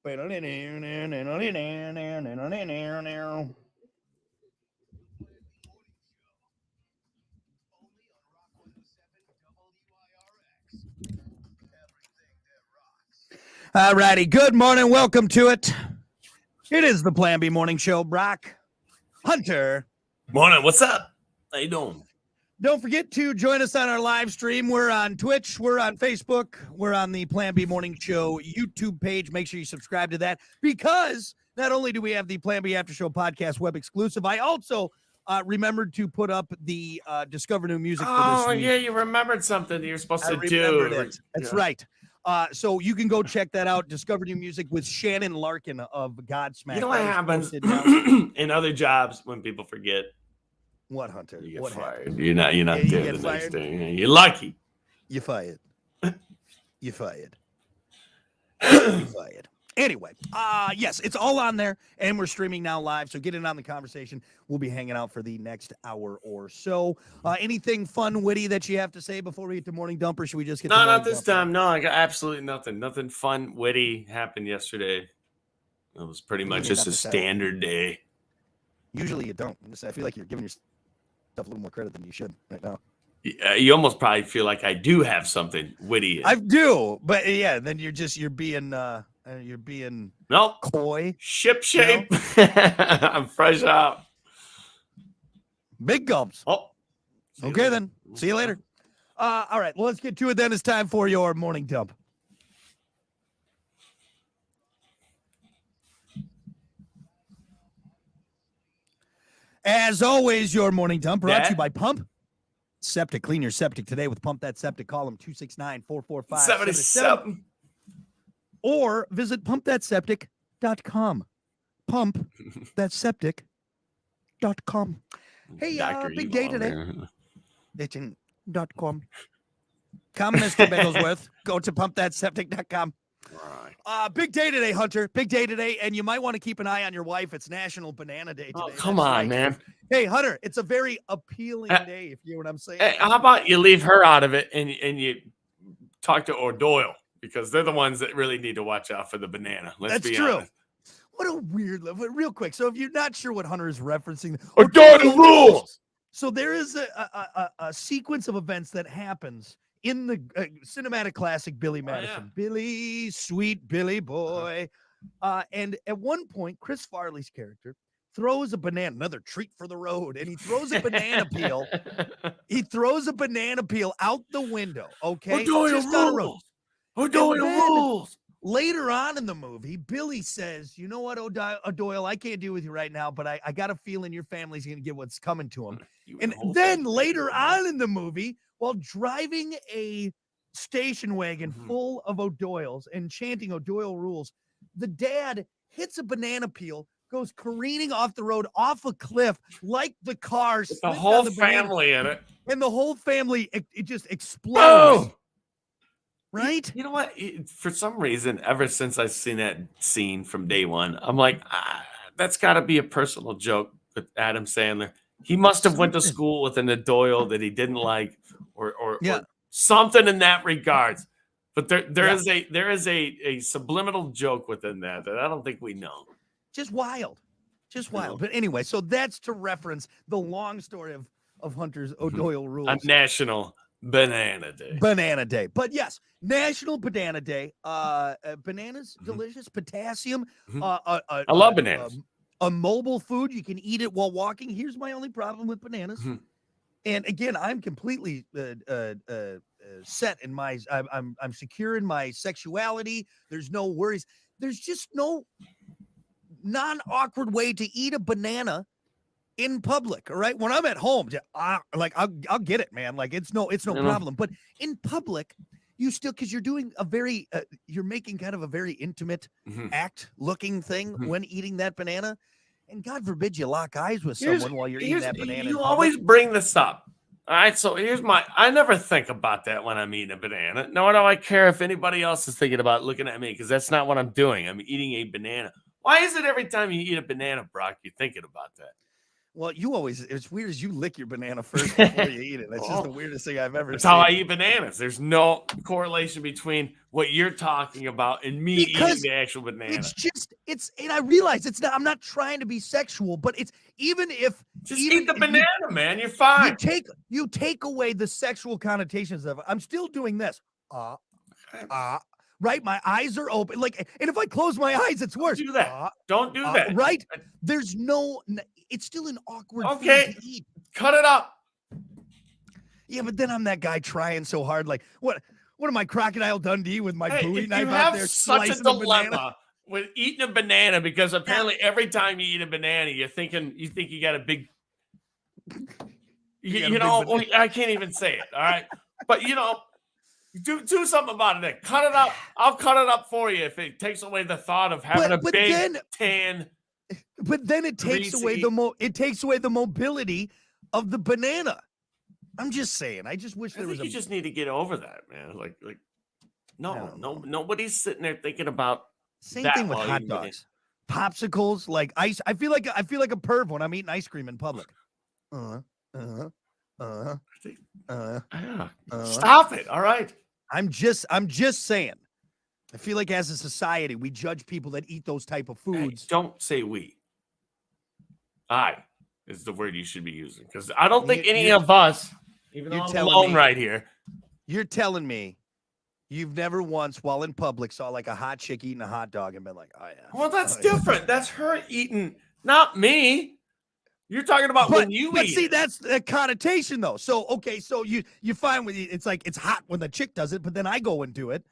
All righty. Good morning. Welcome to it. It is the Plan B Morning Show. Brock, Hunter. Morning. What's up? How you doing? Don't forget to join us on our live stream. We're on Twitch. We're on Facebook. We're on the Plan B Morning Show YouTube page. Make sure you subscribe to that because not only do we have the Plan B After Show podcast web exclusive, I also remembered to put up the Discover New Music for this week. Yeah, you remembered something that you're supposed to do. That's right. So you can go check that out. Discover New Music with Shannon Larkin of Godsmack. You know what happens in other jobs when people forget? What, Hunter? You get what fired. happened? You're not there the next day. You're lucky. You're fired. You're fired. You're fired. Anyway, yes, it's all on there, and we're streaming now live, so get in on the conversation. We'll be hanging out for the next hour or so. Anything fun, witty that you have to say before we get to Morning Dump, or should we just get to No, not this time. No, I got absolutely nothing. Nothing fun, witty happened yesterday. It was pretty much just a standard day. Usually you don't. I feel like you're giving yourself a little more credit than you should right now. You almost probably feel like I do have something witty. I do, but yeah, then you're being nope. coy. Ship shape. You know? I'm fresh out. Big gulps. Oh. Okay, then. See you later. All right. Well, let's get to it then. It's time for your Morning Dump. As always, your Morning Dump brought to you by Pump Septic. Clean your septic today with Pump That Septic. Call them 269-445-77. Or visit pumpthatseptic.com. Pumpthatseptic.com. Hey, big day today. Itching.com. Come, Mr. Bigglesworth. Go to pumpthatseptic.com. Big day today, Hunter. Big day today, and you might want to keep an eye on your wife. It's National Banana Day today. Oh, come on, man. Hey, Hunter, it's a very appealing day, if you know what I'm saying. Hey, how about you leave her out of it and you talk to O'Doyle, because they're the ones that really need to watch out for the banana. Let's be honest. What a weird level. Real quick, so if you're not sure what Hunter is referencing, O'Doyle rules. So there is a sequence of events that happens in the cinematic classic Billy Madison. Yeah. Billy, sweet Billy boy. And at one point, Chris Farley's character throws a banana, another treat for the road, and he throws a banana peel. He throws a banana peel out the window, okay? O'Doyle rules. O'Doyle rules. Later on in the movie, Billy says, you know what, O'Doyle, I can't deal with you right now, but I got a feeling your family's going to get what's coming to him. And then later on in the movie, while driving a station wagon full of O'Doyles and chanting O'Doyle rules, the dad hits a banana peel, goes careening off the road, off a cliff, like the car. The whole family in it. And the whole family, it just explodes. Oh! Right? You know what? For some reason, ever since I've seen that scene from day one, I'm like, that's got to be a personal joke with Adam Sandler. He must have went to school with an O'Doyle that he didn't like, or something in that regards. But there is a subliminal joke within that I don't think we know. Just wild. But anyway, so that's to reference the long story of Hunter's O'Doyle rules. On National Banana Day. But yes, National Banana Day. Bananas, delicious. Potassium. I love bananas. A mobile food. You can eat it while walking. Here's my only problem with bananas. And again, I'm completely set in my. I'm secure in my sexuality. There's no worries. There's just no non-awkward way to eat a banana in public. All right, when I'm at home, I'll get it, man. Like it's no problem. But in public, you still, because you're doing a very you're making kind of a very intimate act looking thing when eating that banana. And God forbid you lock eyes with someone while you're eating that banana. You always bring this up. All right, so I never think about that when I'm eating a banana. Nor do I care if anybody else is thinking about looking at me, because that's not what I'm doing. I'm eating a banana. Why is it every time you eat a banana, Brock, you're thinking about that? Well, it's weird as you lick your banana first before you eat it. That's just the weirdest thing I've ever That's seen. how I eat bananas. There's no correlation between what you're talking about and me eating the actual banana. And I realize I'm not trying to be sexual, but it's even if eat the banana, man. You're fine. You take away the sexual connotations of it. I'm still doing this. Right? My eyes are open. And if I close my eyes, it's worse. Don't do that. Don't do that. Right? There's it's still an awkward thing to eat. Cut it up. Yeah, but then I'm that guy trying so hard. Like, what am I, Crocodile Dundee with my Bowie knife out there such a slicing a dilemma banana? with eating a banana, because apparently every time you eat a banana, you think you got a big, I can't even say it. All right. But do something about it. Then. Cut it up. I'll cut it up for you if it takes away the thought of having a big tan. But then it takes away the mobility of the banana. I'm just saying. I just wish there was. You just need to get over that, man. Nobody's sitting there thinking about. Same thing with hot dogs, popsicles, like ice. I feel like a perv when I'm eating ice cream in public. Stop it! All right. I'm just saying. I feel like as a society, we judge people that eat those type of foods. Hey, don't say we. I is the word you should be using, because I don't think any of us, even though I'm alone right here. You're telling me you've never once, while in public, saw like a hot chick eating a hot dog and been like, "Oh yeah." Well, that's different. That's her eating, not me. You're talking about when you eat. But see, that's the connotation, though. So okay, so you find it's like it's hot when the chick does it, but then I go and do it.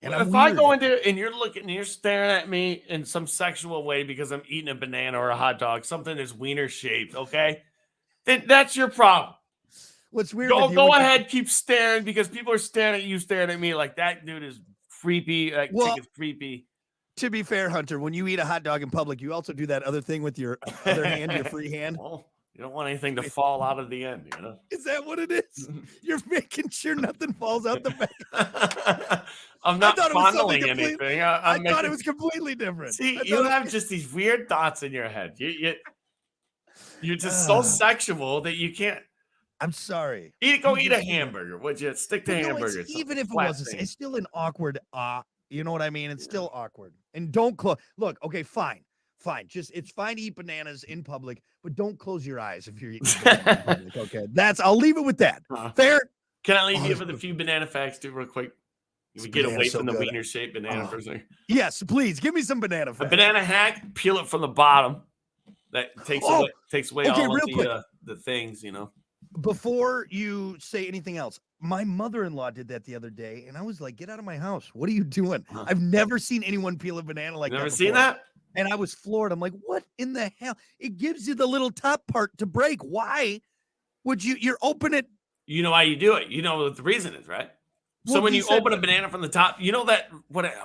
And if I go into it and you're staring at me in some sexual way because I'm eating a banana or a hot dog, something that's wiener shaped, okay, then that's your problem. What's weird? Go ahead, keep staring, because people are staring at you, staring at me like that dude is creepy. Chick is creepy. To be fair, Hunter, when you eat a hot dog in public, you also do that other thing with your other hand, your free hand. Well, you don't want anything to fall out of the end, Is that what it is? You're making sure nothing falls out the back. I'm not fondling anything. I thought it was completely different. See, you have just these weird thoughts in your head. You're just so sexual that you can't. I'm sorry. Go eat a hamburger. Would you stick to hamburgers? Even if it wasn't, it's still an awkward. You know what I mean? It's still awkward. And don't close. Look, okay, fine. It's fine to eat bananas in public, but don't close your eyes if you're eating bananas in public. Okay, I'll leave it with that. Fair. Can I leave you with a few banana facts, too, real quick? We get away from the wiener-shaped banana for a second. Yes, please give me some banana facts. A banana hack: peel it from the bottom. That takes away all of the things, Before you say anything else, my mother-in-law did that the other day, and I was like, "Get out of my house! What are you doing?" I've never seen anyone peel a banana like that. Never seen that? And I was floored. I'm like, "What in the hell?" It gives you the little top part to break. Why would you're open it? You know why you do it. You know what the reason is, right? So when you open a banana from the top, you know that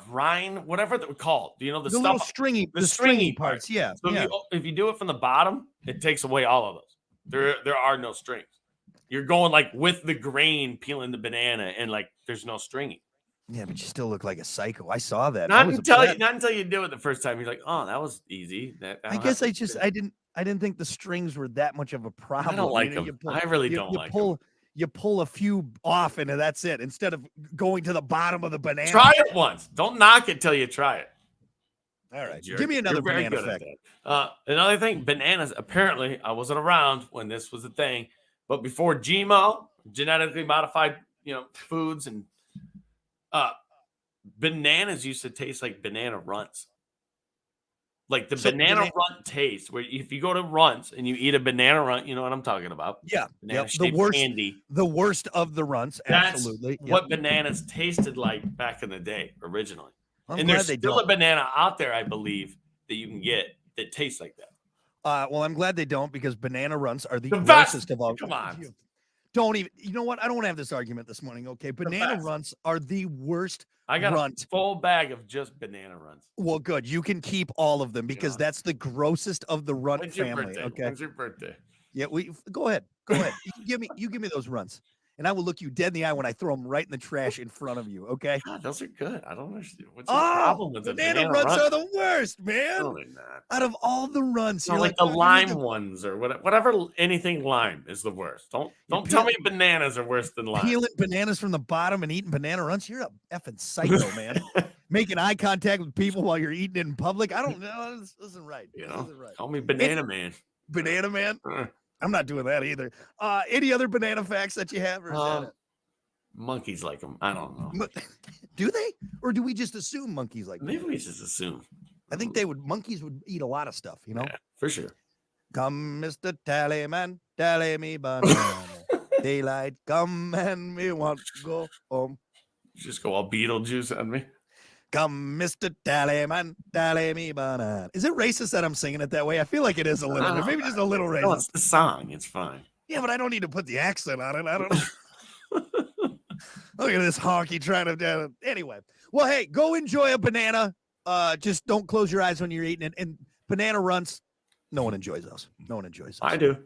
rind, whatever they're called. Do you know the stuff? Little stringy parts. Yeah. So if you do it from the bottom, it takes away all of those. There are no strings. You're going like with the grain, peeling the banana, and like there's no stringing. Yeah, but you still look like a psycho. I saw that. Not until you do it the first time. You're like, oh, that was easy. I guess I didn't think the strings were that much of a problem. I don't like them. I really don't like them. You pull a few off and that's it. Instead of going to the bottom of the banana. Try it once. Don't knock it till you try it. All right. Give me another banana fact. Another thing, bananas. Apparently, I wasn't around when this was a thing, but before GMO, genetically modified, foods, and bananas used to taste like banana runts. Like the banana runt taste, where if you go to Runts and you eat a banana runt, you know what I'm talking about. Yeah. The worst candy. The worst of the runts. Absolutely. That's what bananas tasted like back in the day, originally. And there's still a banana out there, I believe, that you can get that tastes like that. Well, I'm glad they don't, because banana runts are the grossest of all. Come on. Don't even. You know what? I don't want to have this argument this morning. Okay, banana runts are the worst. I got a full bag of just banana runts. Well, good. You can keep all of them, because that's the grossest of the runt family. Okay. When's your birthday? Yeah, go ahead. Go ahead. You give me those runts. and I will look you dead in the eye when I throw them right in the trash in front of you. Okay. God, those are good. I don't understand. What's the Oh, problem with the banana banana runs run? are the worst, man. No, they're not. Out of all the runs, It's not you're like the "Oh, give me lime ones or whatever. Anything lime is the worst. Don't tell me bananas are worse than lime. peeling bananas from the bottom and eating banana runs. You're a effing psycho, man. Making eye contact with people while you're eating it in public. I don't know. This isn't right. You This know, isn't right. call me banana man. Banana man. Uh, I'm not doing that either. Any other banana facts that you have? Or is that it? Monkeys like them. I don't know. Do they? Or do we just assume monkeys like Maybe that? we just assume. I think monkeys would eat a lot of stuff, you know? Yeah, for sure. Come, Mr. Tallyman, tally me banana. Daylight, come and me want to go home. Just go all Beetlejuice on me. Come, Mr. Tallyman, tally me banana. Is it racist that I'm singing it that way? I feel like it is a little bit. Maybe just a little racist. No, it's the song. It's fine. Yeah, but I don't need to put the accent on it. I don't know. Look at this honky trying to. Anyway, well, hey, go enjoy a banana. Just don't close your eyes when you're eating it. And banana runs, no one enjoys those. No one enjoys those. I do.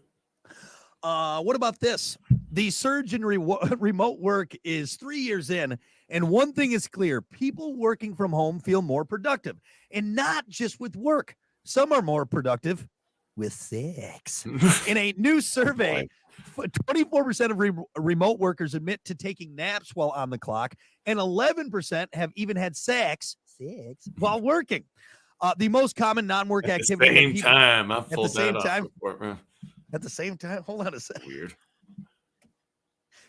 What about this? The surge in remote work is 3 years in, and one thing is clear: people working from home feel more productive, and not just with work. Some are more productive with sex. In a new survey, 24% of remote workers admit to taking naps while on the clock, and 11% have even had sex while working. The most common non-work activity. At the same time, I've pulled that off before, man. At the same time, hold on a second. Weird.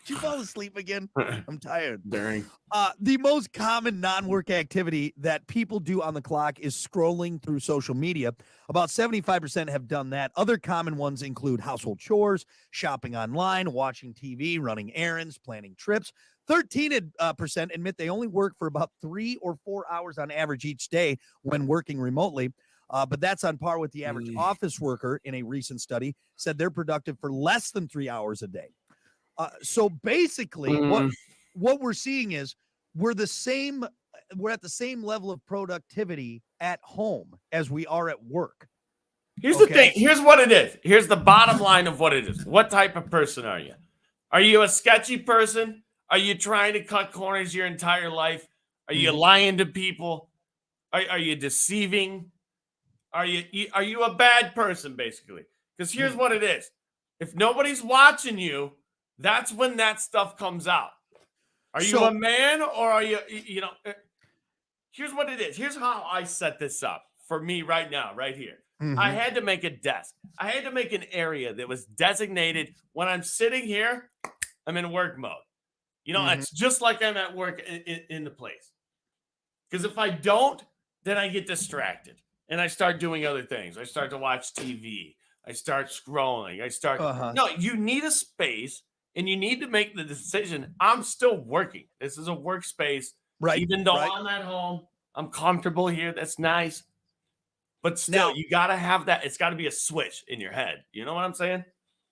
Did you fall asleep again? I'm tired. During. The most common non-work activity that people do on the clock is scrolling through social media. About 75% have done that. Other common ones include household chores, shopping online, watching TV, running errands, planning trips. 13% admit they only work for about 3 or 4 hours on average each day when working remotely. But that's on par with the average office worker in a recent study said they're productive for less than 3 hours a day. So basically what we're seeing is we're at the same level of productivity at home as we are at work. Here's the thing. Here's what it is. Here's the bottom line of what it is. What type of person are you? Are you a sketchy person? Are you trying to cut corners your entire life? Are you lying to people? Are you deceiving? Are you a bad person, basically? Because here's what it is. If nobody's watching you, that's when that stuff comes out. Are you a man or are you, here's what it is. Here's how I set this up for me right now, right here. I had to make a desk. I had to make an area that was designated when I'm sitting here, I'm in work mode. It's just like I'm at work in the place. Because if I don't, then I get distracted and I start doing other things. I start to watch TV. I start scrolling. No, you need a space. And you need to make the decision. I'm still working. This is a workspace. Right. Even though I'm at home, I'm comfortable here. That's nice. But still, you got to have that. It's got to be a switch in your head. You know what I'm saying?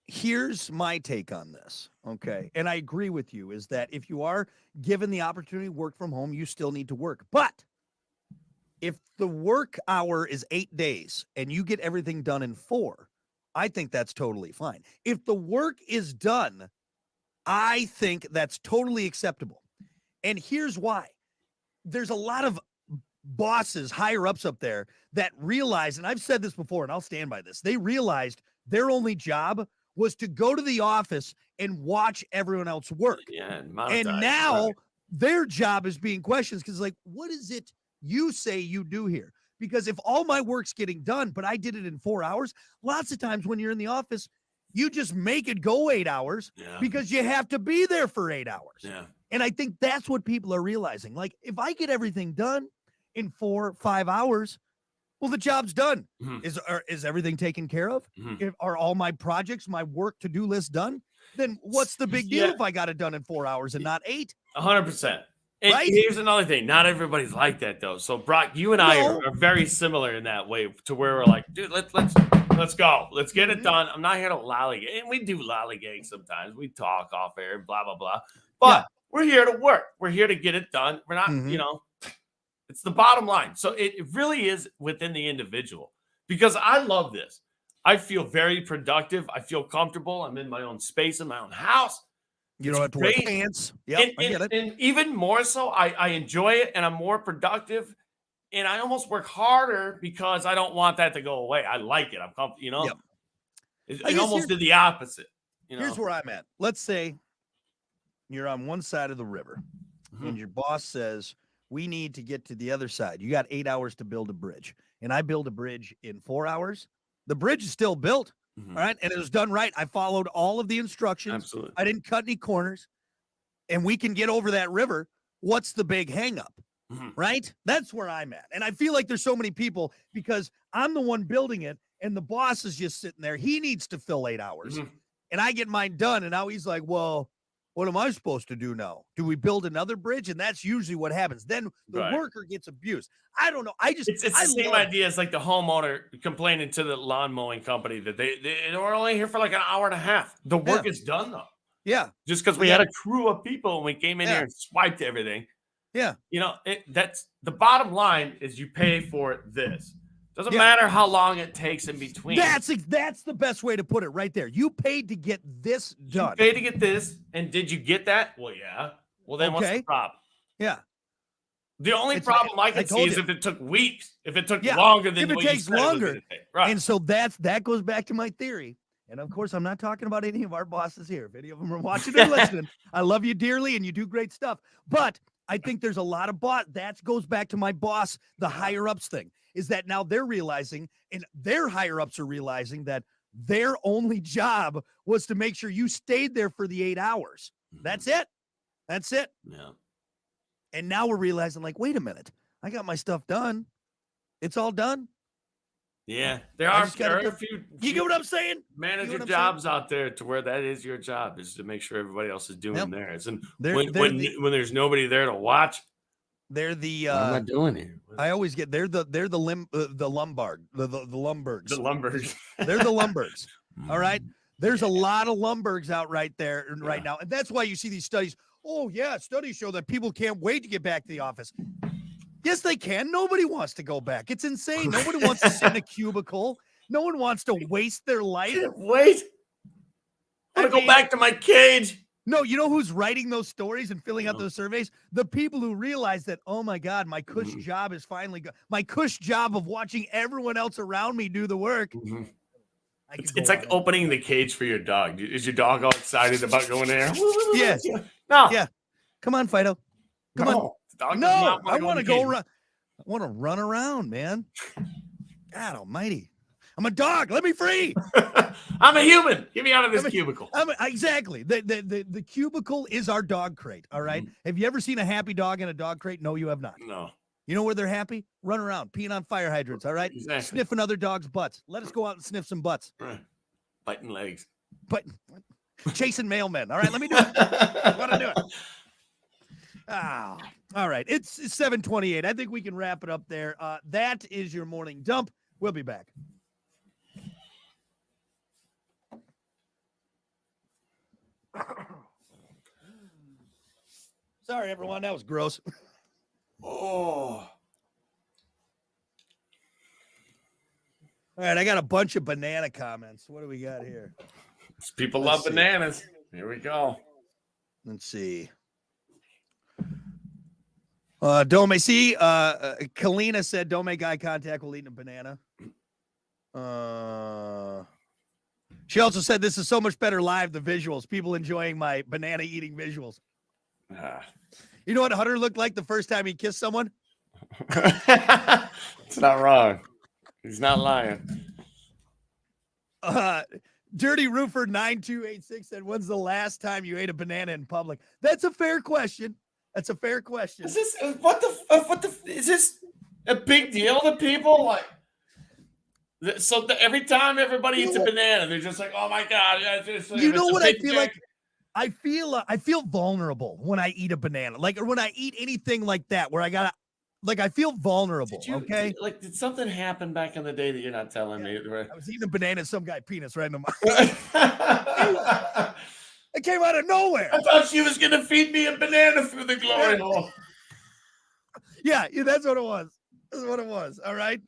Here's my take on this. Okay. And I agree with you is that if you are given the opportunity to work from home, you still need to work. But if the work hour is 8 days and you get everything done in 4, I think that's totally fine. If the work is done, I think that's totally acceptable. And here's why. There's a lot of bosses, higher ups up there that realize, and I've said this before, and I'll stand by this. They realized their only job was to go to the office and watch everyone else work. Yeah, and now their job is being questioned because, like, what is it you say you do here? Because if all my work's getting done, but I did it in 4 hours, lots of times when you're in the office, you just make it go 8 hours because you have to be there for 8 hours. Yeah. And I think that's what people are realizing. Like, if I get everything done in 4 or 5 hours, well, the job's done. Is everything taken care of? Are all my projects, my work to-do list done? Then what's the big deal if I got it done in 4 hours and not 8? 100%. And here's another thing. Not everybody's like that, though. So, Brock, you and I are very similar in that way to where we're like, dude, let's go. Let's get it done. I'm not here to lollygag. And we do lollygag sometimes. We talk off air and blah, blah, blah. But we're here to work. We're here to get it done. We're not, it's the bottom line. So it really is within the individual because I love this. I feel very productive. I feel comfortable. I'm in my own space, in my own house. You It's don't have to wear great. pants. Yep, And, I get it. and even more so, I enjoy it and I'm more productive. And I almost work harder because I don't want that to go away. I like it. I'm comfortable, Yep. It, I it guess almost did the opposite, here's where I'm at. Let's say you're on one side of the river Mhm. and your boss says, we need to get to the other side. You got 8 hours to build a bridge. And I build a bridge in 4 hours. The bridge is still built. Mhm. All right. And it was done right. I followed all of the instructions. Absolutely. I didn't cut any corners. And we can get over that river. What's the big hang up? Mhm. Right? That's where I'm at. And I feel like there's so many people because I'm the one building it and the boss is just sitting there. He needs to fill 8 hours. Mhm. And I get mine done. And now he's like, well, what am I supposed to do now? Do we build another bridge? And that's usually what happens. Then the Right. worker gets abused. I don't know. It's the same idea as like the homeowner complaining to the lawn mowing company that they were only here for like an hour and a half. The work is done though. Yeah. Just because we had a crew of people and we came in here and swiped everything. Yeah. That's the bottom line is you pay for this. Doesn't matter how long it takes in between. That's the best way to put it right there. You paid to get this done. You paid to get this, and did you get that? Well, yeah. Well, then what's the problem? Yeah. The only problem I could see is you. if it took weeks, if it took longer than if it what you takes said it was longer. gonna take. Right. And so that goes back to my theory. And of course, I'm not talking about any of our bosses here. If any of them are watching or listening, I love you dearly and you do great stuff. But I think there's a lot of that goes back to my boss, the higher ups thing, is that now they're realizing and their higher ups are realizing that their only job was to make sure you stayed there for the 8 hours. That's it. That's it. Yeah. And now we're realizing, like, wait a minute, I got my stuff done. It's all done. Yeah, there are a few. You get what I'm saying? Manager jobs out there to where that is your job is to make sure everybody else is doing theirs. And when there's nobody there to watch, they're the. What am I doing here? I always get the Lumbergs. The Lumbergs. They're the Lumbergs. All right. There's a lot of Lumbergs out right there right now, and that's why you see these studies. Oh yeah, studies show that people can't wait to get back to the office. Yes, they can. Nobody wants to go back. It's insane. Nobody wants to sit in a cubicle. No one wants to waste their life. Wait. I want to go back to my cage. No, you know who's writing those stories and filling out those surveys? The people who realize that, oh my God, my cush job is finally my cush job of watching everyone else around me do the work. It's like opening the cage for your dog. Is your dog all excited about going there? Yes. No. Yeah. Come on, Fido. Come on. No, I want to go run. I want to run around, man. God almighty. I'm a dog. Let me free. I'm a human. Get me out of this cubicle. Exactly. The cubicle is our dog crate. All right. Have you ever seen a happy dog in a dog crate? No, you have not. No. You know where they're happy? Run around, peeing on fire hydrants. All right. Exactly. Sniffing other dogs' butts. Let us go out and sniff some butts. Right. Biting legs. Chasing mailmen. All right. Let me do it. I want to do it. All right. It's 7:28. I think we can wrap it up there. That is your morning dump. We'll be back. Sorry, everyone. That was gross. Oh. All right. I got a bunch of banana comments. What do we got here? People love bananas. Here we go. Let's see. Don't make Kalina said don't make eye contact while eating a banana. She also said this is so much better live, the visuals. People enjoying my banana eating visuals. You know what Hunter looked like the first time he kissed someone? It's not wrong. He's not lying. Dirty Roofer 9286 said, when's the last time you ate a banana in public? That's a fair question. That's a fair question. Is this is this a big deal to people? Like, so every time everybody eats a banana, they're just like, "Oh my God!" You know what I feel like? I feel vulnerable when I eat a banana, or when I eat anything like that, where I gotta, I feel vulnerable. Did something happen back in the day that you're not telling me? I was eating a banana, some guy penis right in the mouth. It came out of nowhere. I thought she was gonna feed me a banana through the glory hole. Yeah, that's what it was. That's what it was. All right.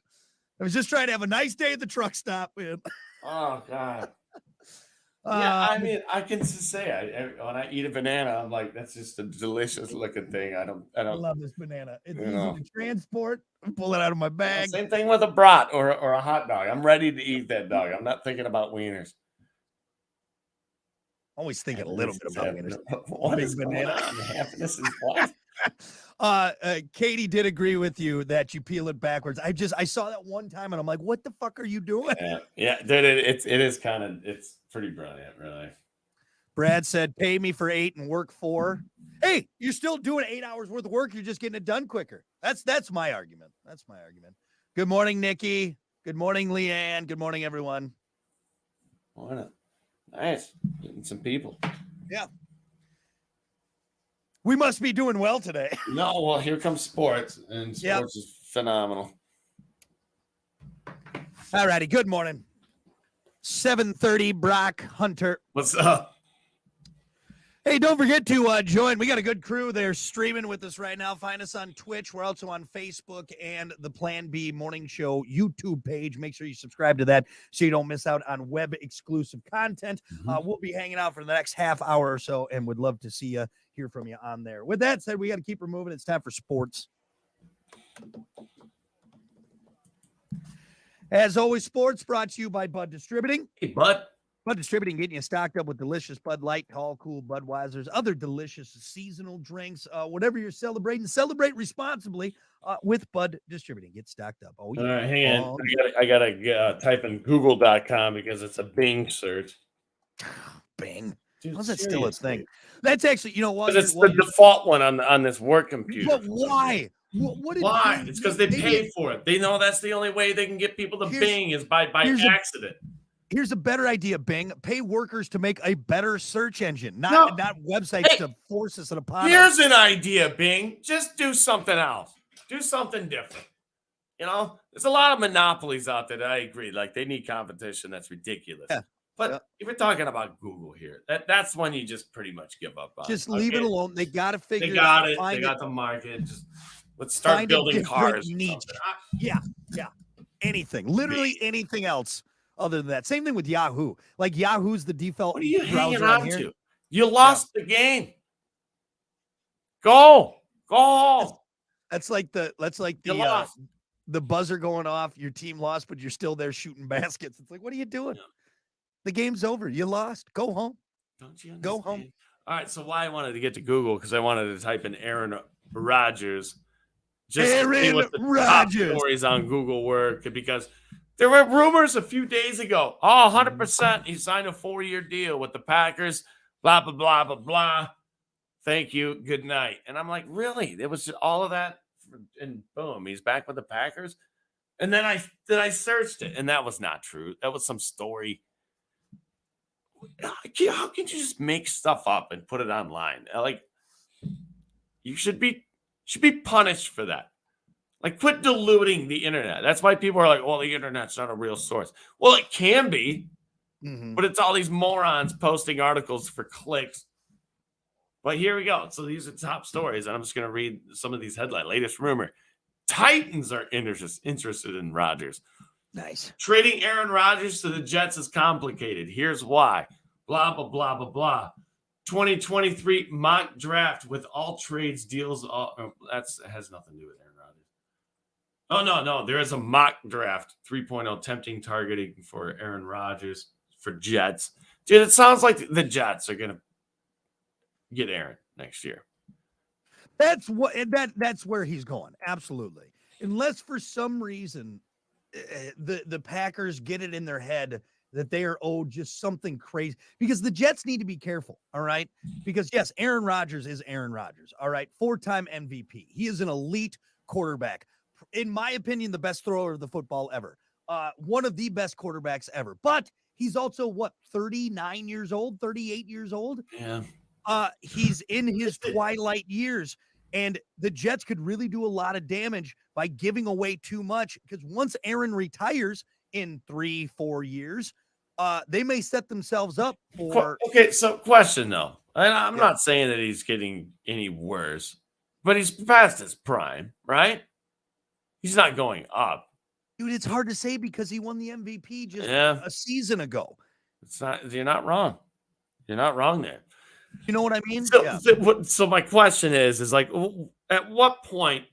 I was just trying to have a nice day at the truck stop, man. Oh God. Yeah, I Um, mean, I can just say when I eat a banana, I'm like, that's just a delicious looking thing. I I don't, love this banana. It's you easy know. to transport. Pull it out of my bag. Same thing with a brat or a hot dog. I'm ready to eat that dog. I'm not thinking about wieners. Always thinking a little Happiness bit is about wieners. what Big is going banana. on? Happiness is what? Katie did agree with you that you peel it backwards. I saw that one time and I'm like, what the fuck are you doing? Yeah, dude, it is kind of it's pretty brilliant, really. Brad said, pay me for 8 and work 4. Hey, you're still doing 8 hours worth of work. You're just getting it done quicker. That's my argument. That's my argument. Good morning, Nikki. Good morning, Leanne. Good morning, everyone. Why not? Nice. Getting some people. Yeah. We must be doing well today. No, well, here comes sports, and sports is phenomenal. All righty. Good morning. 7:30, Brock Hunter. What's up? Hey, don't forget to join. We got a good crew there streaming with us right now. Find us on Twitch. We're also on Facebook and the Plan B Morning Show YouTube page. Make sure you subscribe to that so you don't miss out on web exclusive content. We'll be hanging out for the next half hour or so and would love to see you, hear from you on there. With that said, we got to keep her moving. It's time for sports. As always, sports brought to you by Bud Distributing. Hey, Bud. Bud Distributing, getting you stocked up with delicious Bud Light, Tall, Cool, Budweisers, other delicious seasonal drinks. Whatever you're celebrating, celebrate responsibly with Bud Distributing. Get stocked up. Oh, yeah. All right, hang on. I gotta type in Google.com because it's a Bing search. Bing. Dude, How's that still a seriously. thing? That's actually, you know what? Because it's the default one on this work computer. But why? Why? Bing It's because do? they pay for it. They know that's the only way they can get people to Bing is by accident. Here's a better idea, Bing. Pay workers to make a better search engine, not websites to force us upon us. Here's an idea, Bing. Just do something else. Do something different. You know, there's a lot of monopolies out there that I agree. Like, they need competition. That's ridiculous. Yeah. But if we're talking about Google here, that's when you just pretty much give up on. Just leave it alone. They got to figure it out. They got the market. Just let's start building cars. Yeah. Anything. Literally anything else. Other than that, same thing with Yahoo. Like, Yahoo's the default. What are you hanging on to? You lost the game. Go home. That's like the buzzer going off. Your team lost, but you're still there shooting baskets. It's like, what are you doing? Yeah. The game's over. You lost. Go home. Don't you understand? Go home. All right. So why I wanted to get to Google because I wanted to type in Aaron Rodgers. Aaron Rodgers. Stories on Google work because. There were rumors a few days ago. 100%. He signed a 4-year deal with the Packers. Blah, blah, blah, blah, blah. Thank you. Good night. And I'm like, really? There was all of that? And boom, he's back with the Packers. And then I searched it, and that was not true. That was some story. How can you just make stuff up and put it online? Like, you should be punished for that. Like, quit diluting the internet. That's why people are like, well, the internet's not a real source. Well, it can be, but it's all these morons posting articles for clicks. But here we go. So these are top stories, and I'm just going to read some of these headlines. Latest rumor. Titans are interested in Rodgers. Nice. Trading Aaron Rodgers to the Jets is complicated. Here's why. Blah, blah, blah, blah, blah. 2023 mock draft with all trades deals. That has nothing to do with Aaron Rodgers. Oh, no. There is a mock draft 3.0 tempting targeting for Aaron Rodgers for Jets. Dude, it sounds like the Jets are going to get Aaron next year. That's where he's going. Absolutely. Unless for some reason the Packers get it in their head that they are owed just something crazy, because the Jets need to be careful. All right. Because yes, Aaron Rodgers is Aaron Rodgers. All right. 4-time MVP. He is an elite quarterback. In my opinion, the best thrower of the football ever. One of the best quarterbacks ever. But he's also 39 years old, 38 years old. Yeah. He's in his twilight years, and the Jets could really do a lot of damage by giving away too much, because once Aaron retires in 3-4 years, they may set themselves up for. Okay, so question though. I'm not saying that he's getting any worse, but he's past his prime, right? He's not going up. Dude, it's hard to say because he won the MVP just a season ago. It's not. You're not wrong. You're not wrong there. You know what I mean? So, Yeah. so my question is like, at what point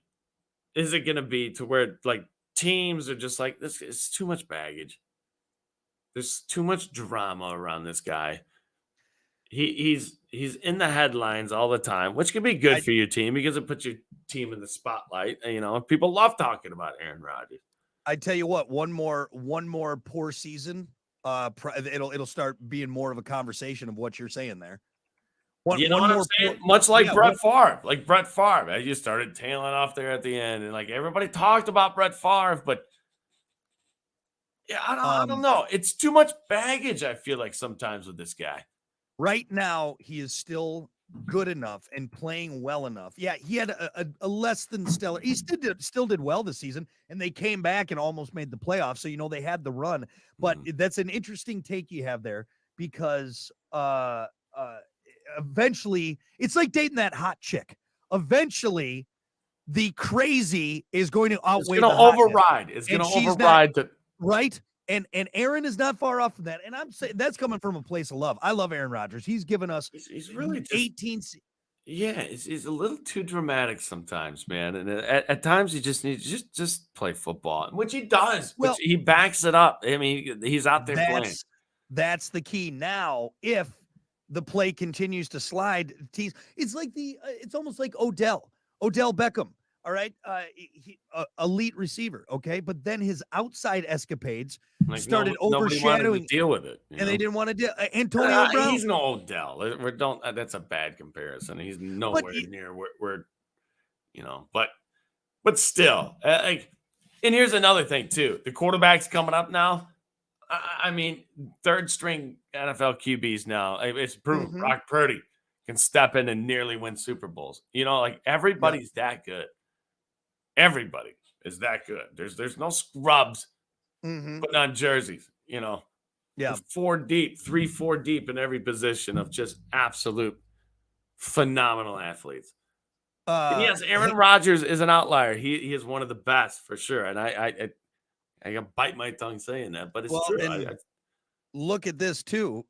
is it going to be to where like teams are just like this? It's too much baggage. There's too much drama around this guy. He's in the headlines all the time, which can be good I for your team because it puts your team in the spotlight. And, people love talking about Aaron Rodgers. I tell you what, one more poor season, it'll start being more of a conversation of what you're saying there. You know what I'm saying? Much like Brett Favre. Like Brett Favre. I just started tailing off there at the end. And like everybody talked about Brett Favre, but yeah, I don't know. It's too much baggage, I feel like sometimes with this guy. Right now, he is still good enough and playing well enough. Yeah, he had a less than stellar. He still did well this season, and they came back and almost made the playoffs. So they had the run. But that's an interesting take you have there because eventually it's like dating that hot chick. Eventually, the crazy is going to outweigh. It's going to override. It's going to override the right. And Aaron is not far off from that. And I'm saying that's coming from a place of love. I love Aaron Rodgers. He's given us he's really just, 18. Yeah, he's a little too dramatic sometimes, man. And at times he just needs just play football, which he does. Well, which he backs it up. I mean, he's out there playing. That's the key. Now, if the play continues to slide, it's like it's almost like Odell Beckham. All right, elite receiver. Okay, but then his outside escapades started overshadowing. To deal with it, and they didn't want to deal. Antonio Brown. He's no Odell. That's a bad comparison. He's nowhere near where, But still, and here's another thing too. The quarterback's coming up now. I mean, third string NFL QBs now. It's proven. Brock Purdy can step in and nearly win Super Bowls. Everybody's that good. Everybody is that good. There's no scrubs putting on jerseys, Yeah. 4 deep, 3-4 deep in every position of just absolute phenomenal athletes. And yes, Aaron Rodgers is an outlier. He is one of the best for sure. And I can bite my tongue saying that, but it's true. Look at this too.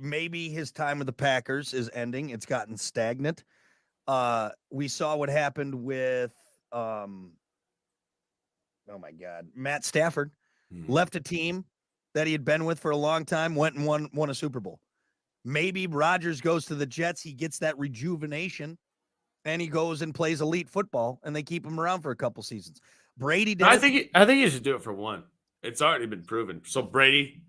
Maybe his time with the Packers is ending. It's gotten stagnant. We saw what happened with oh my God, Matt Stafford left a team that he had been with for a long time, went and won a Super Bowl. Maybe Rodgers goes to the Jets. He gets that rejuvenation and he goes and plays elite football and they keep him around for a couple seasons. Brady did. I think you should do it for one. It's already been proven. So Brady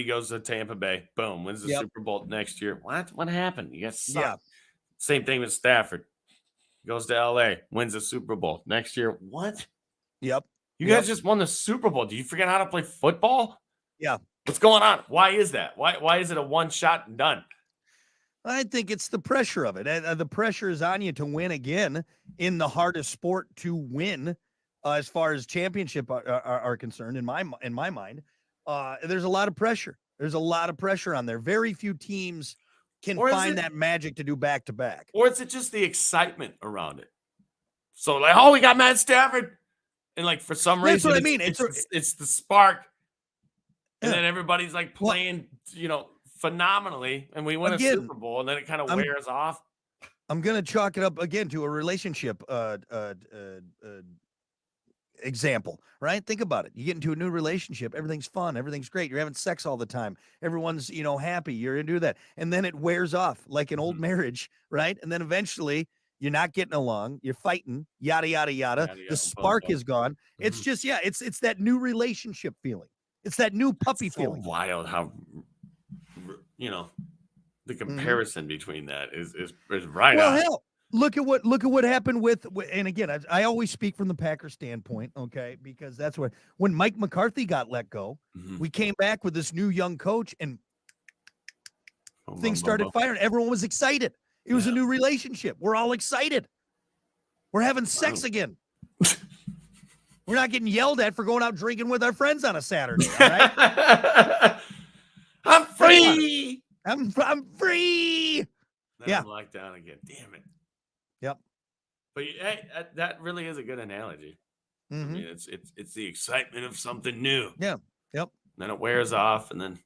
goes to Tampa Bay. Boom, wins the Super Bowl next year. What happened? You guys suck. Yeah. Same thing with Stafford. Goes to LA, wins the Super Bowl next year. What? Yep. You guys just won the Super Bowl. Do you forget how to play football? Yeah. What's going on? Why is that? Why is it a one shot and done? I think it's the pressure of it. The pressure is on you to win again in the hardest sport to win, as far as championship are concerned. In my mind, there's a lot of pressure. There's a lot of pressure on there. Very few teams can find that magic to do back to back. Or is it just the excitement around it? So like, we got Matt Stafford, and for some reason, that's what I mean. It's the spark, and then everybody's playing, phenomenally, and we win a Super Bowl, and then it kind of wears off. I'm gonna chalk it up again to a relationship example, right? Think about it. You get into a new relationship, everything's fun, everything's great, you're having sex all the time, everyone's happy, you're into that, and then it wears off like an old marriage, right? And then eventually you're not getting along, you're fighting, yada yada yada, the spark is gone. It's just it's that new relationship feeling, it's that new puppy feeling. Wild how the comparison between that is right on. Hell, look at what happened with, and again, I always speak from the Packers standpoint, okay, because that's when Mike McCarthy got let go, we came back with this new young coach, and things started firing. Everyone was excited. It was a new relationship. We're all excited. We're having sex again. We're not getting yelled at for going out drinking with our friends on a Saturday. All right? I'm free. I'm free. Then I'm locked down again. Damn it. Yep. But hey, that really is a good analogy. I mean, it's the excitement of something new. Yeah. Yep. And then it wears off, and then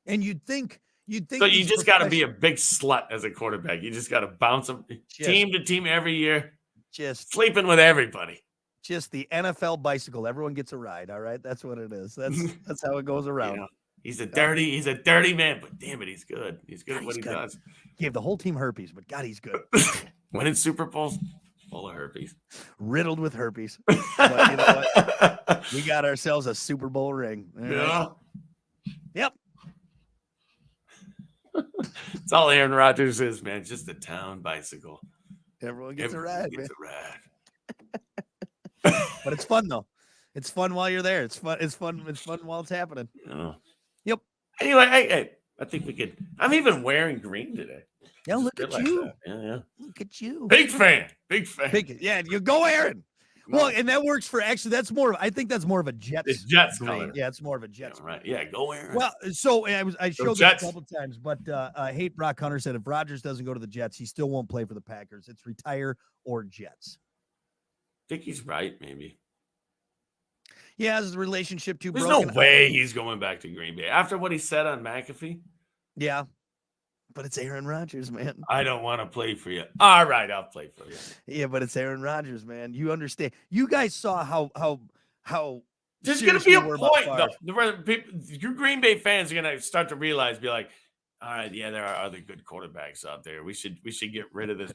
And you'd think So you these just got to be a professional- big slut as a quarterback. You just got to bounce them team to team every year, just sleeping with everybody. just the NFL bicycle. Everyone gets a ride. All right, that's what it is. That's how it goes around. You know, he's a dirty man, but damn it, he's good. He's good at what he does. Gave the whole team herpes, but God, he's good. Winning Super Bowls, full of herpes, riddled with herpes. But you know what? We got ourselves a Super Bowl ring. All right? Yeah. Yep. It's all Aaron Rodgers is, man. Just a town bicycle. Everyone gets Everyone a ride, gets man. a ride. But it's fun though. It's fun while you're there. It's fun. It's fun while it's happening. Oh. Yep. Anyway, I think we could. I'm even wearing green today. Yeah, look at you. That. Yeah. Look at you. Big fan. Yeah, you go, Aaron. Well, and that works for actually. That's more. I think that's more of a Jets. It's Jets green. color. Yeah, it's more of a Jets. Yeah, right. Yeah, go Aaron. Well, so I showed this Jets. a couple times, but I hate Brock Hunter said if Rodgers doesn't go to the Jets, he still won't play for the Packers. It's retire or Jets. I think he's right. Maybe. Yeah, his relationship too There's broken. no way he's going back to Green Bay after what he said on McAfee. Yeah, but it's Aaron Rodgers, man. I don't want to play for you. All right, I'll play for you. Yeah, but it's Aaron Rodgers, man. You understand? You guys saw how There's going to be a serious we were about point, though. Favre. Your Green Bay fans are going to start to realize, be like, all right, yeah, there are other good quarterbacks out there. We should get rid of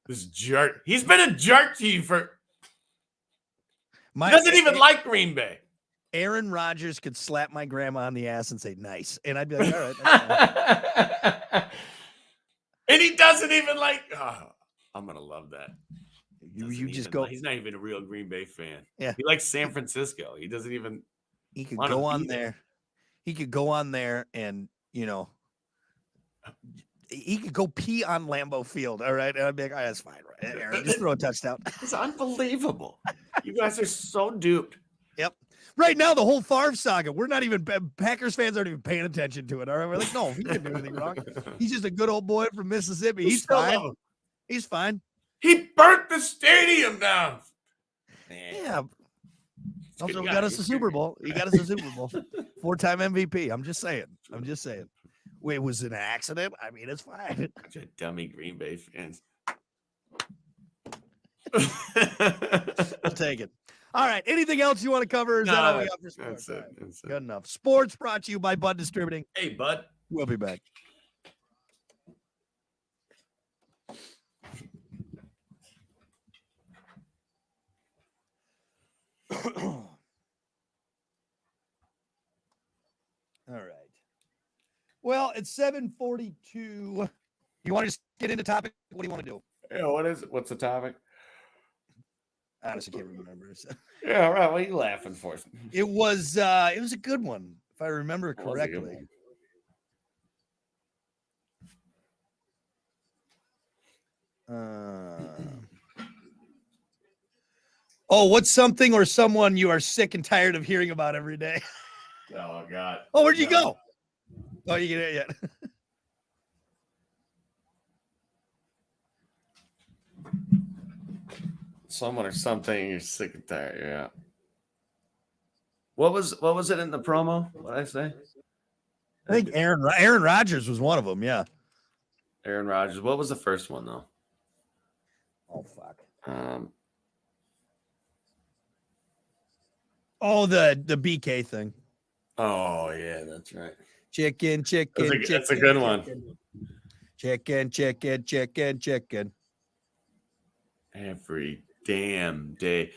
this jerk. He's been a jerk to you for. He doesn't even like Green Bay. Aaron Rodgers could slap my grandma on the ass and say nice, and I'd be like, all right. That's fine. And he doesn't even like. Oh, I'm gonna love that. You just go. He's not even a real Green Bay fan. Yeah, he likes San Francisco. He doesn't even. He could go on there. He could go on there, and he could go pee on Lambeau Field. All right, and I'd be like, all right, that's fine. Right, Aaron, just throw a touchdown. It's unbelievable. You guys are so duped. Yep. Right now, the whole Favre saga, we're not even Packers fans aren't even paying attention to it. All right, we're like, no, he didn't do anything wrong. He's just a good old boy from Mississippi. He's fine. He's fine. He burnt the stadium down. Yeah. Also got us a Super Bowl. He got us a Super Bowl. 4-time MVP. I'm just saying. Wait, it was an accident? I mean, it's fine. Bunch of dummy Green Bay fans. I'll take it. All right. Anything else you want to cover? Is that all we got for sports? That's it. Good enough. Sports brought to you by Bud Distributing. Hey, Bud. We'll be back. All right. Well, it's 7:42. You want to just get into topic? What do you want to do? Yeah, what is it? What's the topic? I honestly can't remember. Yeah, right. What are you laughing for? It was a good one, if I remember correctly. What's something or someone you are sick and tired of hearing about every day? Oh God. Oh, where'd you go? Oh, you get it yet? Someone or something you're sick and tired. Yeah. What was it in the promo? What did I say? I think Aaron Rodgers was one of them. Yeah. Aaron Rodgers. What was the first one though? Oh fuck. The BK thing. Oh yeah, that's right. Chicken. That's a good one. Chicken. Every damn day,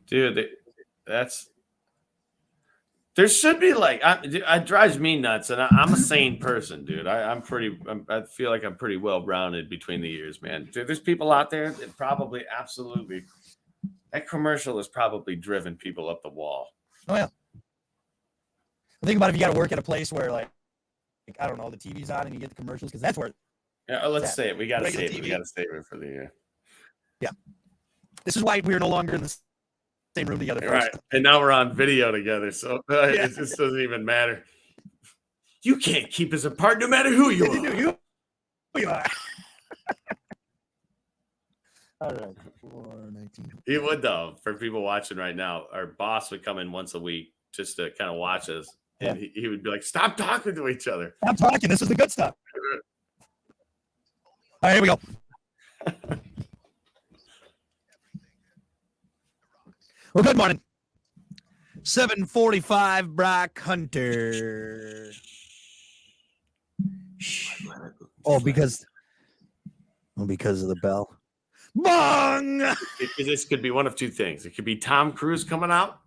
dude. There should be like it drives me nuts, and I'm a sane person, dude. I feel like I'm pretty well rounded between the years, man. Dude, there's people out there that probably absolutely that commercial has probably driven people up the wall. Oh yeah. Think about if you got to work at a place where like I don't know, the TV's on and you get the commercials because that's where. Yeah, let's say it. We got to save it. TV. We got to save it for the year. Yeah. This is why we're no longer in the same room together. Right. And now we're on video together. So it just doesn't even matter. You can't keep us apart no matter who you are. You are. All right. 419. It would, though, for people watching right now. Our boss would come in once a week just to kind of watch us and he would be like, "Stop talking to each other." I'm talking. This is the good stuff. All right, here we go. Well, good morning. 7:45, Brock Hunter. Oh, because of the bell. Bong! This could be one of two things. It could be Tom Cruise coming out,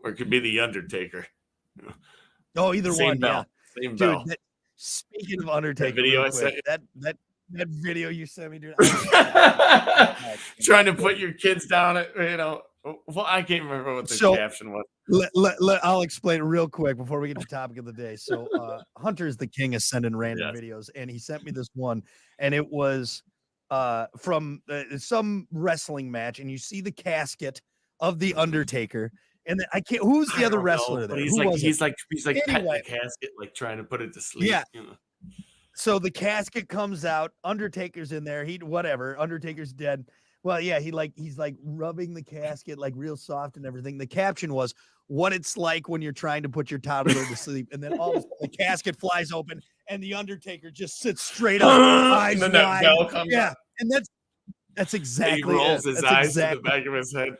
or it could be The Undertaker. Oh, either Same one, bell. yeah. Same Dude, bell. speaking of Undertaker, video real I quick, sent that video you sent me, dude. Trying to put your kids down at, well, I can't remember what the caption was. I'll explain it real quick before we get to the topic of the day. So Hunter is the king of sending random videos, and he sent me this one, and it was from some wrestling match, and you see the casket of the Undertaker, and then I can't. Who's the other wrestler there? He's like petting the casket, like trying to put it to sleep. Yeah. So the casket comes out. Undertaker's in there. Undertaker's dead. Well, yeah, he's like rubbing the casket like real soft and everything. The caption was what it's like when you're trying to put your toddler to sleep, and then all of a sudden the casket flies open and the Undertaker just sits straight up, eyes and then wide. that bell comes out. And that's exactly. He rolls his eyes to the exactly, back of his head.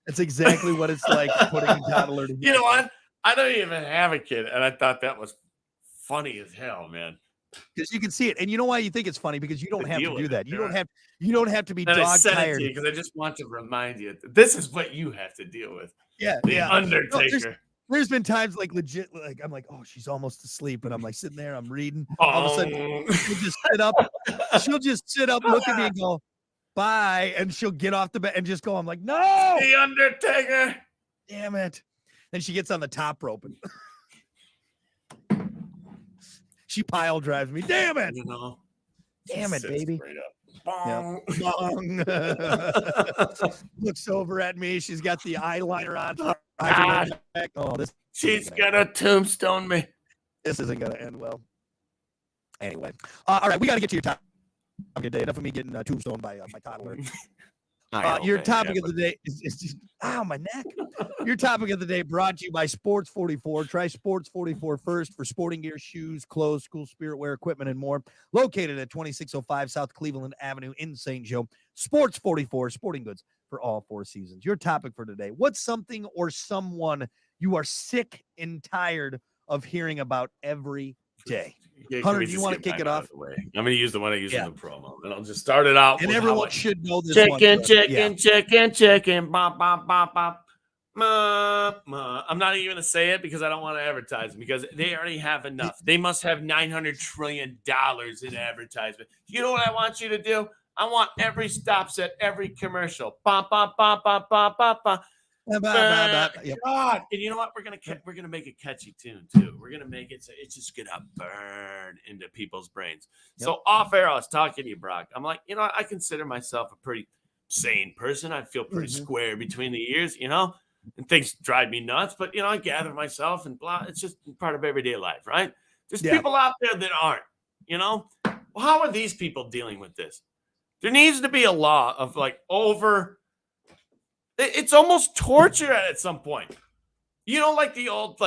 That's exactly what it's like putting a toddler to sleep. You know what? I don't even have a kid, and I thought that was funny as hell, man. Because you can see it, and you know why you think it's funny? Because you don't have to do that. You don't have to be dog tired. Because I just want to remind you that this is what you have to deal with. Yeah, the Undertaker. No, there's been times like legit, like I'm like, oh, she's almost asleep, and I'm like sitting there, I'm reading. All of a sudden, she'll just sit up. She'll just sit up, look at me, and go, "Bye," and she'll get off the bed and just go. I'm like, no, the Undertaker. Damn it! Then she gets on the top rope and. She pile drives me. Damn it! Damn it, baby. Bong. Bong. Looks over at me. She's got the eyeliner on. She's gonna tombstone me. This isn't gonna end well. Anyway, all right, we got to get to your topic of the day. Enough of me getting tombstoned by my toddler. Your topic of the day is just, my neck. Your topic of the day brought to you by Sports 44. Try Sports 44 first for sporting gear, shoes, clothes, school spirit wear, equipment, and more. Located at 2605 South Cleveland Avenue in St. Joe. Sports 44, sporting goods for all four seasons. Your topic for today: what's something or someone you are sick and tired of hearing about every day? Hunter, do you want to kick it off? I'm going to use the one I used in the promo, and I'll just start it out. And everyone should know this chicken, bop, bop, bop, bop. I'm not even going to say it because I don't want to advertise them because they already have enough. They must have $900 trillion in advertisement. You know what I want you to do? I want every stop set, every commercial. Bop, bop, bop, bop, bop, bop, bop. God, and you know what? We're gonna make a catchy tune too. We're gonna make it so it's just gonna burn into people's brains. So off air, I was talking to you, Brock. I'm like, I consider myself a pretty sane person. I feel pretty square between the ears, and things drive me nuts. But I gather myself and blah. It's just part of everyday life, right? There's people out there that aren't. Well, how are these people dealing with this? There needs to be a law of it's almost torture at some point. Like the old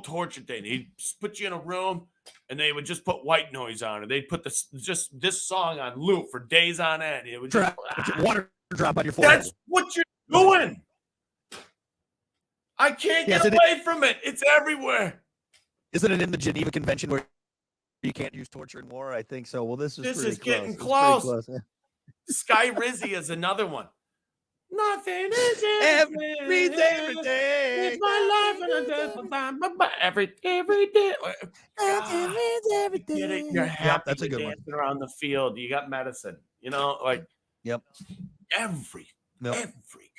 torture thing. They'd put you in a room and they would just put white noise on it. They'd put this song on loop for days on end. It would just water drop on your forehead. That's what you're doing. I can't get away from it. It's everywhere. Isn't it in the Geneva Convention where you can't use torture in war? I think so. Well, this is getting close. Sky Rizzy is another one. Nothing is everything. It's my life and a death. Every day. Everything. You're happy. That's a good one. Dancing around the field. You got medicine. Every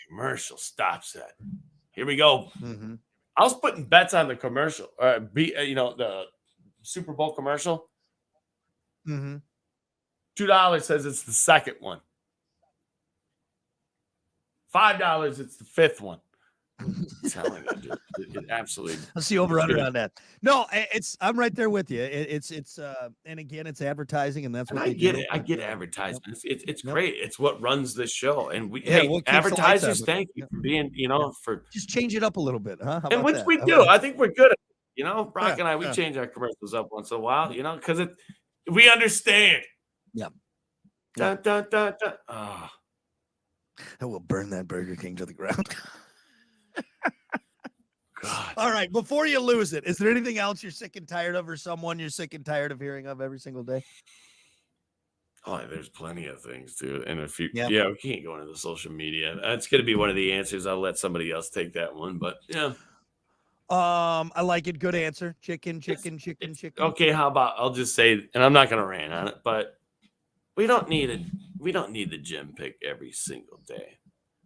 commercial stops that. Here we go. Mm-hmm. I was putting bets on the commercial. The Super Bowl commercial. Mm-hmm. $2 says it's the second one. $5, it's the fifth one. I'm telling you, dude, it absolutely. Let's see over under Sure. on that. No, I'm right there with you. It's and again, it's advertising, and that's And what I they get do. it. I get Yep, advertisements. It's yep. great. It's what runs this show. And Yeah, what keeps the lights on. advertisers, thank you Yep, for being, yep. for Just change it up a little bit, huh? How and about which that? we How do. about I think we're good at it. yeah, Brock and I, we yeah, change our commercials up once in a while, because we understand. yeah. Dun, dun, dun, dun. Oh, I will burn that Burger King to the ground. God. All right, before you lose it, is there anything else you're sick and tired of, or someone you're sick and tired of hearing of every single day? Oh, there's plenty of things too. And if you, Yeah. we can't go into the social media. That's going to be one of the answers. I'll let somebody else take that one. But yeah. I like it. Good answer. Chicken. Okay, how about I'll just say, and I'm not going to rant on it, but we don't need the gym pick every single day.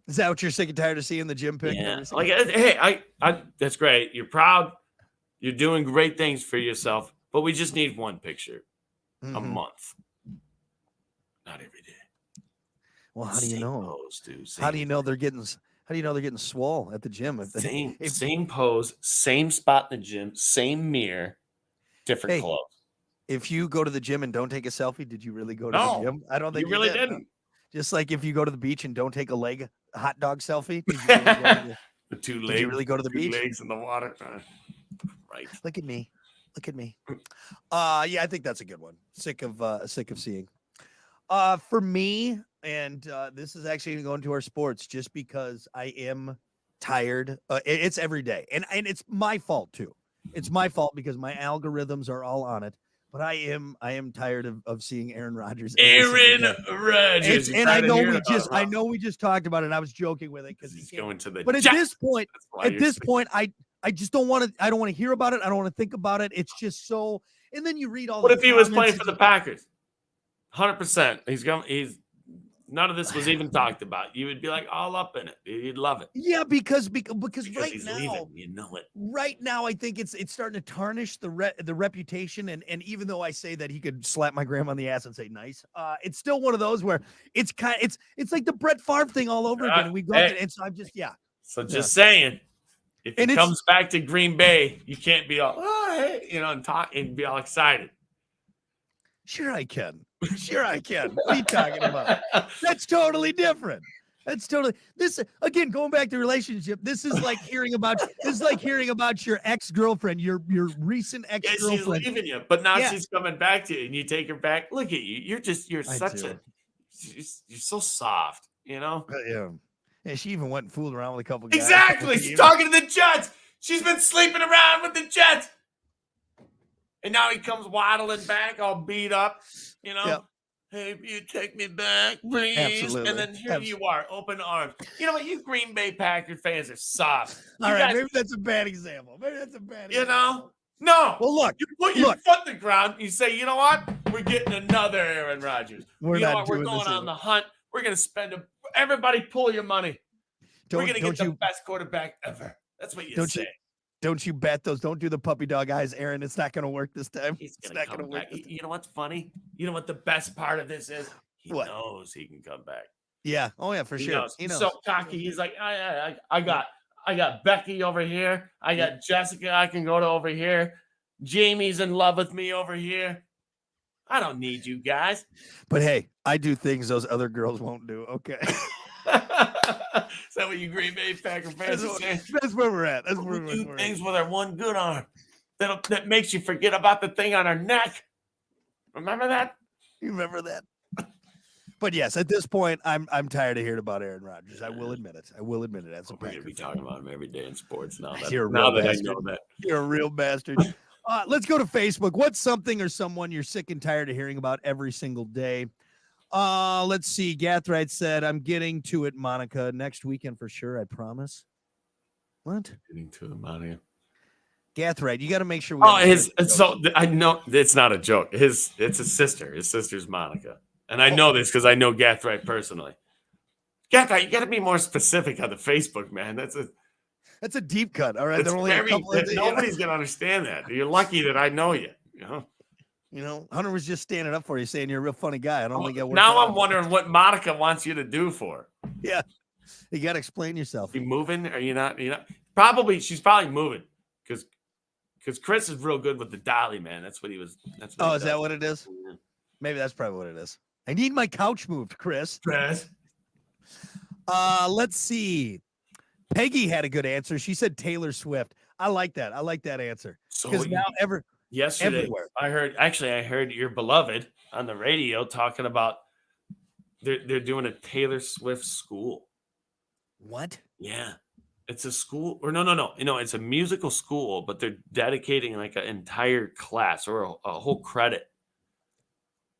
Is that what you're sick and tired of seeing, the gym pick? Yeah. Like, hey, I that's great. You're proud. You're doing great things for yourself, but we just need one picture a month, not every day. Well, how do you know? Pose, dude. How do you know they're getting? How do you know they're getting swole at the gym? Same pose, same spot in the gym, same mirror, different clothes. If you go to the gym and don't take a selfie, did you really go to the gym? I don't think you really didn't. Just like if you go to the beach and don't take a hot dog selfie, did you really go to the two legs. Did you really go to the beach? Legs in the water. Right. Look at me. Yeah, I think that's a good one. Sick of seeing. For me, and this is actually going to our sports, just because I am tired. It's every day, and it's my fault too. It's my fault because my algorithms are all on it. But I am tired of seeing Aaron Rodgers. Aaron Rodgers, and I know we just talked about it. And I was joking with it because he's going to the. But at Jets. this point, I just don't want to. I don't want to hear about it. I don't want to think about it. It's just so. And then you read all. What if he was playing for the Packers? 100%. He's none of this was even talked about. You would be like all up in it. You'd love it. Yeah, because right he's now, leaving, you know it. Right now, I think it's starting to tarnish the reputation. And even though I say that he could slap my grandma on the ass and say nice, it's still one of those where it's it's like the Brett Favre thing all over again. And we go and so I'm just So just saying, if he comes back to Green Bay, you can't be all and talk and be all excited. Sure I can. What are you talking about? That's totally different. This again, going back to relationship. This is like hearing about your ex-girlfriend, your recent ex-girlfriend. She's leaving you, but now she's coming back to you, and you take her back. Look at you. You're so soft, Yeah. Yeah, she even went and fooled around with a couple guys. Exactly. She's talking to the Jets. She's been sleeping around with the Jets. And now he comes waddling back, all beat up, Yep. Hey, you take me back, please. Absolutely. And then here you are, open arms. You know what? You Green Bay Packers fans are soft. All right, maybe that's a bad example. No. Well, look. You put your foot in the ground. You say, you know what? We're getting another Aaron Rodgers. We're going on the hunt. We're going to spend everybody pull your money. We're going to get the best quarterback ever. That's what you say. Don't you bet those? Don't do the puppy dog eyes, Aaron. It's not going to work this time. It's not going to work. You know what's funny? You know what the best part of this is? He knows he can come back. Yeah. Oh yeah, for sure. He knows. So cocky. He's like, I got Becky over here. I got Jessica. I can go to over here. Jamie's in love with me over here. I don't need you guys. But hey, I do things those other girls won't do. Okay. Is that what you Green Bay Packer fans are saying? That's where we're at. We do things with our one good arm that makes you forget about the thing on our neck. Remember that? You remember that? But yes, at this point, I'm tired of hearing about Aaron Rodgers. I will admit it. As a We're gonna be talking about him every day in sports now. I know that. You're a real bastard. Let's go to Facebook. What's something or someone you're sick and tired of hearing about every single day? Let's see. Gathright said, I'm getting to it, Monica. Next weekend for sure, I promise. What? Getting to it, Monica. Gathright, you got to make sure. I know it's not a joke. It's his sister. His sister's Monica. And I know this because I know Gathright personally. Gathright, you got to be more specific on the Facebook, man. That's a deep cut. All right. Nobody's going to understand that. You're lucky that I know you. Hunter was just standing up for you, saying you're a real funny guy. I don't think now I'm wondering what Monica wants you to do for. Yeah. You got to explain yourself. You moving? Are you not? You know, probably she's probably moving because Chris is real good with the dolly, man. That's what he was. That's what. Oh, he is does. that what it is? Maybe that's probably what it is. I need my couch moved, Chris. Chris. Let's see. Peggy had a good answer. She said Taylor Swift. I like that. I like that answer. Because now yesterday everywhere. I heard your beloved on the radio talking about they're doing a Taylor Swift school. What? Yeah. It's a school or no. It's a musical school, but they're dedicating like an entire class or a whole credit.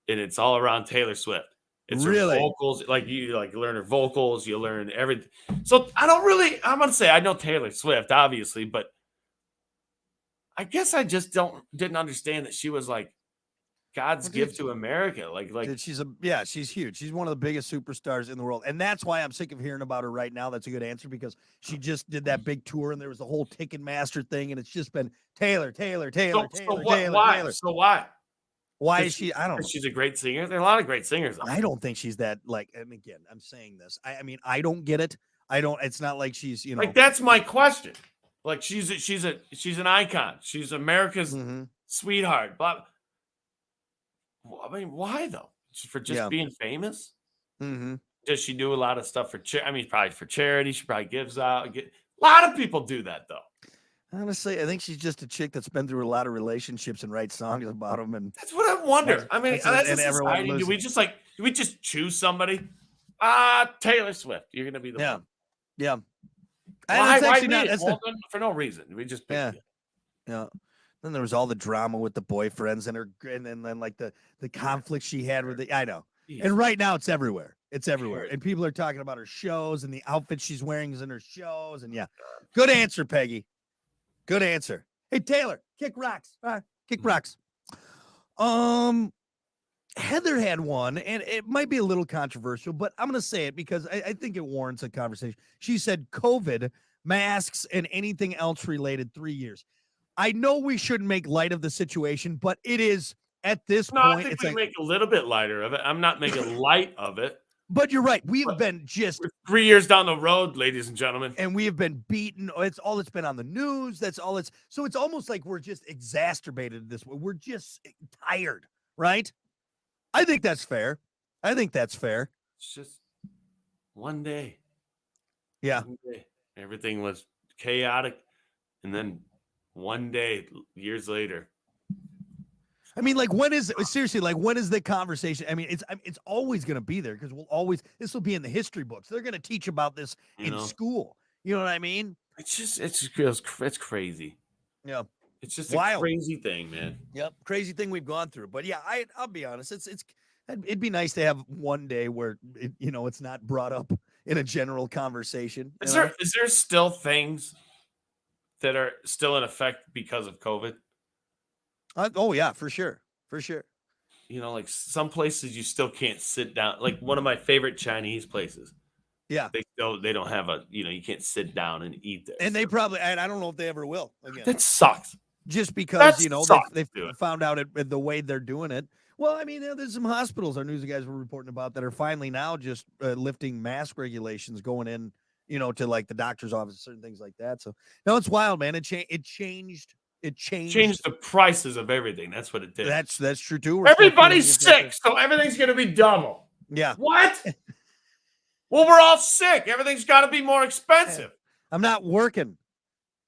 And it's all around Taylor Swift. It's Really? her vocals, like you learn her vocals, you learn everything. So I'm gonna say I know Taylor Swift, obviously, but I guess I just didn't understand that she was like God's gift to America. Dude, she's huge. She's one of the biggest superstars in the world. And that's why I'm sick of hearing about her right now. That's a good answer because she just did that big tour and there was a whole Ticketmaster thing and it's just been Taylor. Why? So why? Why is she? I don't know. She's a great singer. There are a lot of great singers. I don't think she's that and again, I'm saying this. I mean, I don't get it. It's not like she's, like that's my question. Like she's an icon. She's America's sweetheart. But I mean, why though? For just being famous? Mm-hmm. Does she do a lot of stuff for probably for charity? She probably gives out. A lot of people do that though. Honestly, I think she's just a chick that's been through a lot of relationships and writes songs about them. And that's what I wonder. I mean, that's a society. Do we just choose somebody? Taylor Swift. You're gonna be the one. Yeah. Why for no reason. We just picked it. Yeah. Then there was all the drama with the boyfriends and then like the conflict she had with I know. Jeez. And right now it's everywhere. It's everywhere. And people are talking about her shows and the outfit she's wearing is in her shows. And good answer, Peggy. Good answer. Hey, Taylor, kick rocks. Kick rocks. Heather had one, and it might be a little controversial, but I'm going to say it because I think it warrants a conversation. She said COVID, masks, and anything else related 3 years. I know we shouldn't make light of the situation, but it is at this point. I think we make a little bit lighter of it. I'm not making light of it. But you're right. We're 3 years down the road, ladies and gentlemen. And we have been beaten. It's all that's been on the news. So it's almost like we're just exacerbated this way. We're just tired, right? I think that's fair. It's just one day. Yeah. One day. Everything was chaotic. And then one day, years later. I mean, like, when is the conversation? I mean, it's always going to be there because this will be in the history books. They're going to teach about this in school. You know what I mean? It's crazy. Yeah. It's just a crazy thing, man. Yep. Crazy thing we've gone through. But yeah, I'll be honest. It'd be nice to have one day where, it's not brought up in a general conversation. Is there still things that are still in effect because of COVID? Oh yeah, for sure. Like some places you still can't sit down. Like one of my favorite Chinese places. Yeah, they don't have you can't sit down and eat there. And they probably, and I don't know if they ever will. Again, that sucks. Just because they found out the way they're doing it. Well, I mean, there's some hospitals our news guys were reporting about that are finally now just lifting mask regulations going in, to like the doctor's office, certain things like that. So no, it's wild, man. It changed. It changed the prices of everything. That's what it did. That's true too. Everybody's sick, so everything's going to be double. Yeah. What? Well, we're all sick. Everything's got to be more expensive. I'm not working.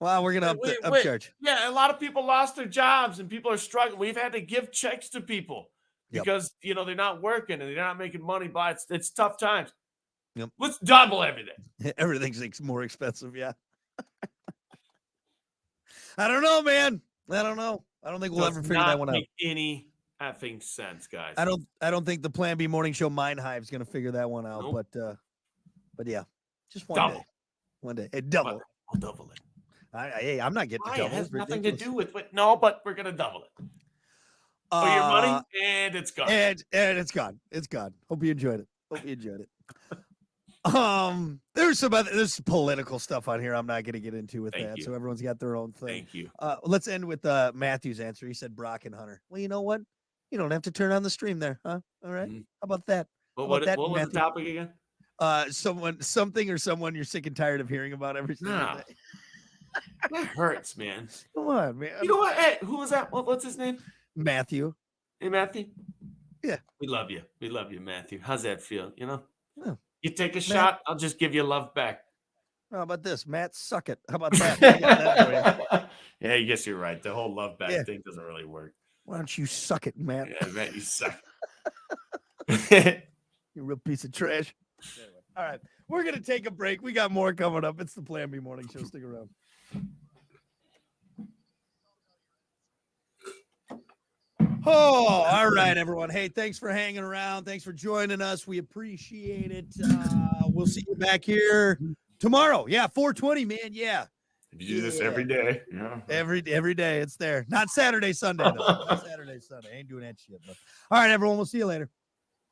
Well, we're going to upcharge. Yeah, a lot of people lost their jobs and people are struggling. We've had to give checks to people because they're not working and they're not making money. But it's tough times. Yep. Let's double everything. Everything's more expensive. Yeah. I don't know, man. I don't know. I don't think we'll ever figure that one out. Any effing sense, guys. I don't think the Plan B morning show Mind Hive is going to figure that one out. Nope. But yeah, just one day. One day, double. We'll double it. Hey, I'm not getting double. It has nothing to do with it. No, but we're going to double it. For your money, and it's gone. And it's gone. It's gone. Hope you enjoyed it. There's political stuff on here I'm not going to get into with that. So everyone's got their own thing. Thank you. Let's end with Matthew's answer. He said Brock and Hunter. Well, you know what? You don't have to turn on the stream there, huh? All right. How about that? What was the topic again? something or someone you're sick and tired of hearing about every single No. day? That hurts, man. Come on, man. You know what? Hey, who was that? What's his name? Matthew. Hey, Matthew. Yeah. We love you. We love you, Matthew. How's that feel? You know, Yeah. you take a shot, I'll just give you love back. How about this, Matt? Suck it. How about that? I got that for you. Yeah, I guess you're right. The whole love back Yeah. thing doesn't really work. Why don't you suck it, Matt? Yeah, Matt, you suck. You real piece of trash. Anyway, all right, we're gonna take a break. We got more coming up. It's the Plan B Morning Show. Stick around. Oh, all right, everyone. Hey, thanks for hanging around. Thanks for joining us. We appreciate it. We'll see you back here tomorrow. Yeah, 4:20, man. Yeah. If you do this every day, yeah. Every day it's there. Not Saturday, Sunday, though. Not Saturday, Sunday. Ain't doing that shit. But all right, everyone. We'll see you later.